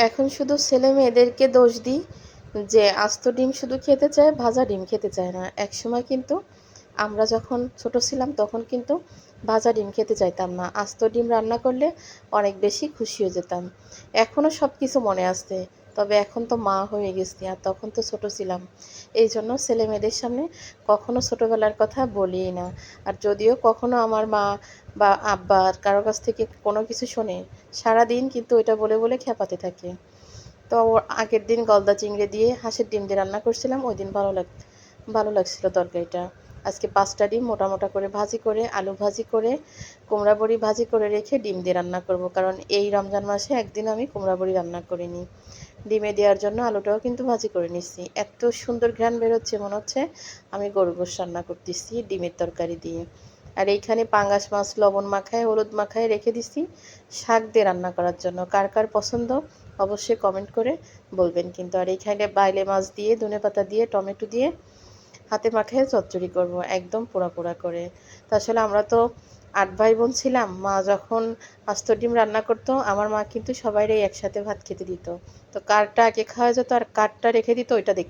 এখন শুধু ছেলে-মেয়েদেরকে দোষ দিই যে আস্ত ডিম শুধু খেতে চায়, ভাজা ডিম খেতে চায় না। একসময় কিন্তু আমরা যখন ছোট ছিলাম তখন কিন্তু ভাজা ডিম খেতে চাইতাম না। আস্ত ডিম রান্না করলে অনেক বেশি খুশি হয়ে যেতাম। এখনও সবকিছু মনে আছে। তবে এখন তো মা হয়ে গেছি আর তখন তো ছোট ছিলাম। এইজন্য ছেলে-মেয়েদের সামনে কখনো ছোটবেলার কথা বলিই না। আর যদিও কখনো আমার মা বা আব্বা কারো কাছ থেকে কোনো কিছু শোনে, সারাদিন কিন্তু ওইটা বলে, বলে খেপাতে থাকে। তো আগের দিন গলদা চিংড়ি দিয়ে হাঁসের ডিম দিয়ে রান্না করছিলাম। ওইদিন ভালো লাগছিল তরকারিটা। আজকে ৫ টা ডিম মোটা, মোটা করে ভাজি করে, আলু ভাজি করে, কুমড়া বড়ি ভাজি করে রেখে ডিম দিয়ে রান্না করব। কারণ এই রমজান মাসে একদিন আমি কুমড়া বড়ি রান্না করিনি। ডিমে দেওয়ার জন্য আলুটাও কিন্তু ভাজি করে নিচ্ছি। এত সুন্দর ঘ্রাণ বেরোচ্ছে মনে হচ্ছে আমি গরুর গোশত রান্না করতেছি ডিমের তরকারি দিয়ে। আর এইখানে পাঙ্গাস মাছ লবণ মাখায় হলুদ মাখায় রেখে দিছি শাক দিয়ে রান্না করার জন্য। কার কার পছন্দ অবশ্যই কমেন্ট করে বলবেন কিন্তু। আর এইখানে বাইলে মাছ দিয়ে ধনেপাতা দিয়ে টমেটো দিয়ে হাতে মাখায় চচ্চড়ি করব একদম পোড়া পোড়া করে। তো আসলে আমরা তো ৮ ভাই বোন ছিলাম। মা যখন আস্ত ডিম রান্না করতো আমার মা কিন্তু সবাইরে একসাথে ভাত খেতে দিত। তো কারটা আগে খাওয়া যেত আর কারটা রেখে দিত ওইটা দেখতাম।